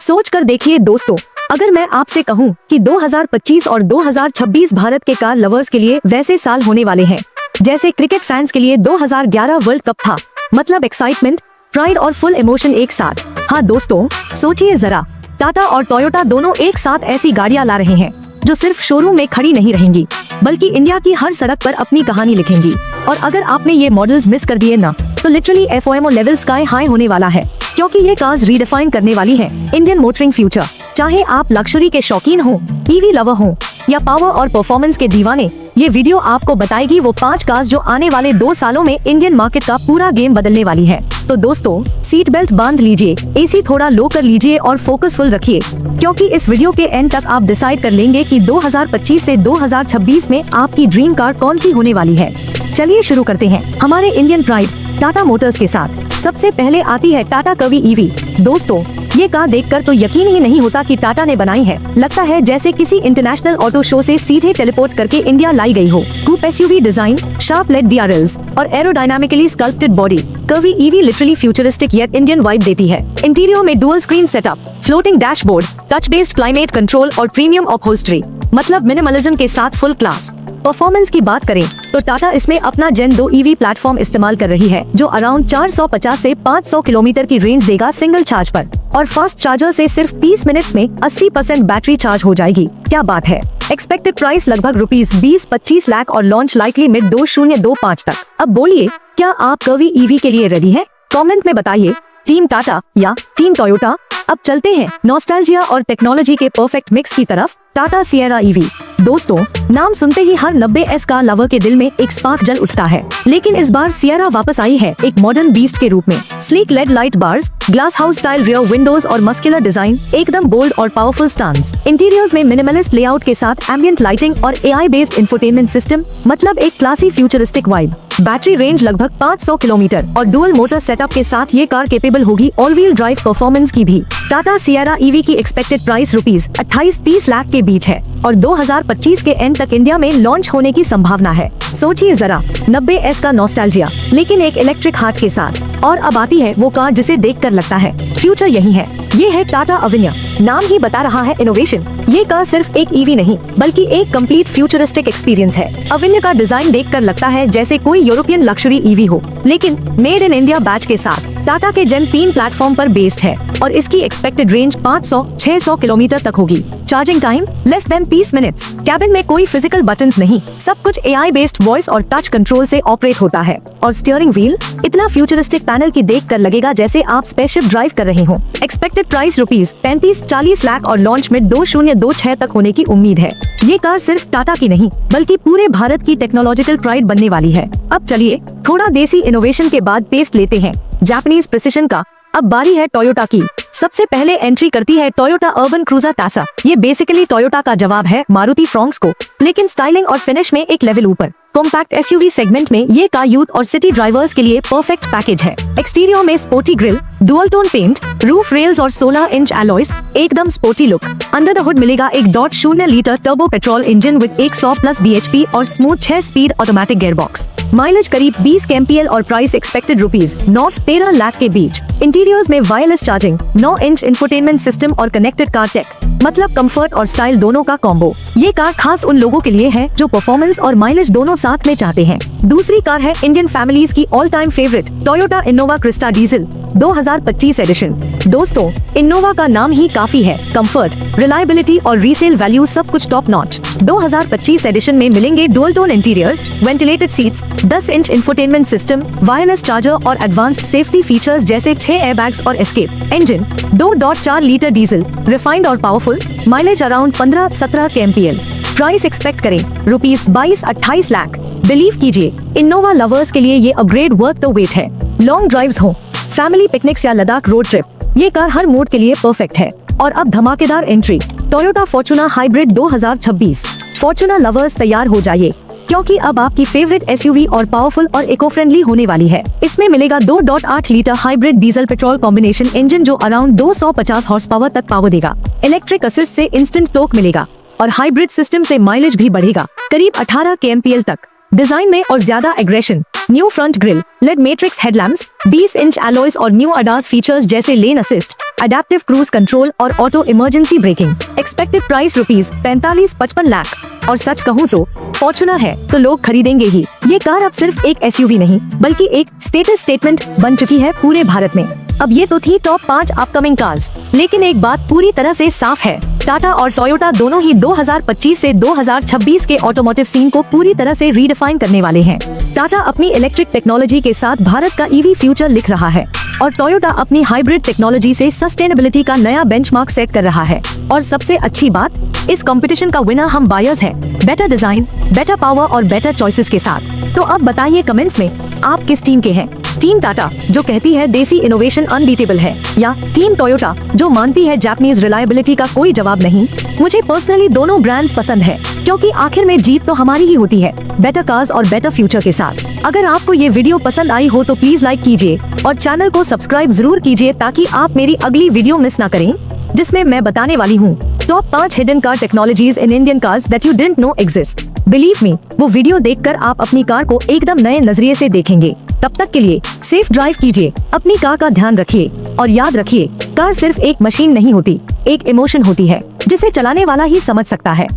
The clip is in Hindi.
सोच कर देखिए दोस्तों, अगर मैं आपसे कहूं कि 2025 और 2026 भारत के कार लवर्स के लिए वैसे साल होने वाले हैं जैसे क्रिकेट फैंस के लिए 2011 वर्ल्ड कप था, मतलब एक्साइटमेंट, प्राइड और फुल इमोशन एक साथ। हाँ दोस्तों, सोचिए जरा, टाटा और टोयोटा दोनों एक साथ ऐसी गाड़ियां ला रहे हैं जो सिर्फ शोरूम में खड़ी नहीं रहेंगी बल्कि इंडिया की हर सड़क पर अपनी कहानी लिखेंगी। और अगर आपने ये मॉडल्स मिस कर दिए ना, तो literally FOMO level sky high होने वाला है, क्योंकि ये कार्स रीडिफाइन करने वाली है इंडियन मोटरिंग फ्यूचर। चाहे आप लग्जरी के शौकीन हो, EV लवर हो या पावर और परफॉर्मेंस के दीवाने, ये वीडियो आपको बताएगी वो 5 कार्स जो आने वाले 2 सालों में इंडियन मार्केट का पूरा गेम बदलने वाली है। तो दोस्तों, सीट बेल्ट बांध लीजिए, AC थोड़ा लो कर लीजिए और फोकस फुल रखिए, क्योंकि इस वीडियो के एंड तक आप डिसाइड कर लेंगे कि 2025 से 2026 में आपकी ड्रीम कार कौन सी होने वाली है। चलिए शुरू करते हैं हमारे इंडियन प्राइड टाटा मोटर्स के साथ। सबसे पहले आती है टाटा कर्वी EV। दोस्तों, ये कार देखकर तो यकीन ही नहीं होता कि टाटा ने बनाई है। लगता है जैसे किसी इंटरनेशनल ऑटो शो से सीधे टेलीपोर्ट करके इंडिया लाई गई हो। Coupe SUV design, sharp LED DRLs और aerodynamically sculpted body, curvy EV literally futuristic yet Indian vibe देती है। इंटीरियर में dual screen setup, floating dashboard, touch based climate control और प्रीमियम अपहोल्स्ट्री, मतलब मिनिमलिज्म के साथ फुल क्लास। परफॉर्मेंस की बात करें तो टाटा इसमें अपना जेन 2 EV प्लेटफॉर्म इस्तेमाल कर रही है, जो अराउंड 450 से 500 किलोमीटर की रेंज देगा सिंगल चार्ज पर, और फास्ट चार्जर से सिर्फ 30 मिनट्स में 80% बैटरी चार्ज हो जाएगी। क्या बात है। एक्सपेक्टेड प्राइस लगभग ₹20-25 लाख और लॉन्च लाइकली मिड 2025 तक। अब बोलिए, क्या आप कर्वी EV के लिए रेडी है? कमेंट में बताइए, टीम टाटा या टीम टोयोटा। अब चलते हैं नॉस्टैल्जिया और टेक्नोलॉजी के परफेक्ट मिक्स की तरफ, टाटा सिएरा EV। दोस्तों, नाम सुनते ही हर 90s कार लवर के दिल में एक स्पार्क जल उठता है, लेकिन इस बार सिएरा वापस आई है एक मॉडर्न बीस्ट के रूप में। Sleek LED light bars, glass house style rear windows और मस्कुलर डिजाइन, एकदम बोल्ड और पावरफुल स्टांस। इंटीरियर्स में मिनिमलिस्ट लेआउट के साथ एम्बिएंट लाइटिंग और AI बेस्ड इंफोटेनमेंट सिस्टम, मतलब एक classy futuristic vibe. Battery range लगभग 500 किलोमीटर और डुअल मोटर सेटअप के साथ ये कार केपेबल होगी ऑल व्हील ड्राइव परफॉर्मेंस की भी। टाटा सिएरा EV की एक्सपेक्टेड प्राइस ₹28-30 लाख के बीच है और 2025 के एंड तक इंडिया में लॉन्च होने की संभावना है। सोचिए जरा, 90s का नॉस्टैल्जिया, लेकिन एक इलेक्ट्रिक हार्ट के साथ। और अब आती है वो कार जिसे देखकर लगता है फ्यूचर यही है। ये है टाटा अविन्या। नाम ही बता रहा है इनोवेशन। ये कार सिर्फ एक EV नहीं बल्कि एक कंप्लीट फ्यूचरिस्टिक एक्सपीरियंस है। अविन्या का डिजाइन देखकर लगता है जैसे कोई यूरोपियन लग्जरी EV हो, लेकिन मेड इन इंडिया बैच के साथ। टाटा के जेन 3 प्लेटफॉर्म पर बेस्ड है और इसकी एक्सपेक्टेड रेंज 500-600 किलोमीटर तक होगी। Charging time less than 30 minutes. Cabin में कोई फिजिकल बटन्स नहीं, सब कुछ AI बेस्ड वॉइस और टच कंट्रोल से ऑपरेट होता है। और स्टीयरिंग व्हील इतना फ्यूचरिस्टिक पैनल की देखकर लगेगा जैसे आप स्पेसशिप ड्राइव कर रहे हो। एक्सपेक्टेड प्राइस ₹35-40 लाख और लॉन्च में 2026 तक होने की उम्मीद है। ये कार सिर्फ टाटा की नहीं बल्कि पूरे भारत की टेक्नोलॉजिकल प्राइड बनने वाली है। अब चलिए थोड़ा देसी इनोवेशन के बाद टेस्ट लेते हैं जापानीज प्रिसिशन का। अब बारी है टोयोटा की। सबसे पहले एंट्री करती है टोयोटा अर्बन क्रूजर टासा। ये बेसिकली टोयोटा का जवाब है मारुति फ्रॉन्क्स को, लेकिन स्टाइलिंग और फिनिश में एक लेवल ऊपर। कॉम्पैक्ट SUV सेगमेंट में ये कार यूथ और सिटी ड्राइवर्स के लिए परफेक्ट पैकेज है। एक्सटीरियर में sporty grille, dual tone paint, roof rails और 16 इंच एलॉयज, एकदम sporty look. Under the hood मिलेगा एक 0.0 litre turbo petrol engine with 100+ bhp और smooth 6 speed automatic gearbox. Mileage करीब 20 kmpl और प्राइस एक्सपेक्टेड ₹9-13 लाख के बीच। इंटीरियर्स में wireless charging, 9 inch infotainment system और कनेक्टेड कार टेक, मतलब कंफर्ट और स्टाइल दोनों का कॉम्बो। ये कार खास उन लोगों के लिए है जो परफॉर्मेंस और माइलेज दोनों साथ में चाहते हैं। दूसरी कार है इंडियन फैमिलीज की all time favourite Toyota Innova Crysta diesel 2025 edition. दोस्तों, इनोवा का नाम ही काफी है। कंफर्ट, रिलायबिलिटी और रीसेल वैल्यू सब कुछ टॉप नॉच। 2025 एडिशन में मिलेंगे dual tone interiors, ventilated seats, 10 inch infotainment system, wireless charger और एडवांस्ड सेफ्टी फीचर्स जैसे 6 एयरबैग्स और escape. Engine 2.4 litre diesel, refined और powerful. Mileage around 15-17 kmpl। Price expect करें ₹22-28 लाख। बिलीव कीजिए, इनोवा लवर्स के लिए ये अपग्रेड वर्थ द वेट है। लॉन्ग ड्राइव्स हो, फैमिली पिकनिक्स या लद्दाख रोड ट्रिप, ये कार हर मूड के लिए परफेक्ट है। और अब धमाकेदार entry, Toyota Fortuner hybrid 2026। Fortuner lovers तैयार हो जाइए, क्योंकि अब आपकी फेवरेट SUV और पावरफुल और इको फ्रेंडली होने वाली है। इसमें मिलेगा 2.8 litre hybrid diesel petrol combination engine जो अराउंड 250 हॉर्स पावर तक पावर देगा। इलेक्ट्रिक असिस्ट से इंस्टेंट टॉर्क मिलेगा और हाइब्रिड सिस्टम से माइलेज भी बढ़ेगा करीब 18 kmpl तक। डिजाइन में और ज्यादा aggression, new front grille, LED matrix headlamps, 20 inch alloys और न्यू अडास फीचर्स जैसे lane assist, adaptive cruise control और auto emergency braking. Expected price ₹45-55 lakh. और सच कहूँ तो फॉर्च्यूनर है तो लोग खरीदेंगे ही। ये कार अब सिर्फ एक SUV नहीं बल्कि एक स्टेटस स्टेटमेंट बन चुकी है पूरे भारत में। अब ये तो थी टॉप 5 अपकमिंग कार्स, लेकिन एक बात पूरी तरह से साफ है, टाटा और टोयोटा दोनों ही 2025 से 2026 के ऑटोमोटिव सीन को पूरी तरह से रीडिफाइन करने वाले हैं। टाटा अपनी इलेक्ट्रिक टेक्नोलॉजी के साथ भारत का EV फ्यूचर लिख रहा है और टोयोटा अपनी हाइब्रिड टेक्नोलॉजी से सस्टेनेबिलिटी का नया बेंचमार्क सेट कर रहा है। और सबसे अच्छी बात, इस कंपटीशन का विनर हम बायर्स हैं, बेटर डिजाइन, बेटर पावर और बेटर चॉइसेस के साथ। तो अब बताइए कमेंट्स में आप किस टीम के हैं? टीम टाटा जो कहती है देसी इनोवेशन अनबीटेबल है, या टीम टोयोटा जो मानती है जापानीज रिलायबिलिटी का कोई जवाब नहीं? मुझे पर्सनली दोनों ब्रांड्स पसंद है, क्योंकि आखिर में जीत तो हमारी ही होती है, बेटर कार्स और बेटर फ्यूचर के साथ। अगर आपको ये वीडियो पसंद आई हो तो प्लीज लाइक कीजिए और चैनल को सब्सक्राइब जरूर कीजिए ताकि आप मेरी अगली वीडियो मिस ना करें, जिसमें मैं बताने वाली हूँ top 5 hidden car technologies in Indian cars that you didn't know exist. Believe me, वो वीडियो देखकर आप अपनी कार को एकदम नए नजरिए से देखेंगे। तब तक के लिए सेफ ड्राइव कीजिए, अपनी कार का ध्यान रखिए और याद रखिए, कार सिर्फ एक मशीन नहीं होती, एक इमोशन होती है जिसे चलाने वाला ही समझ सकता है।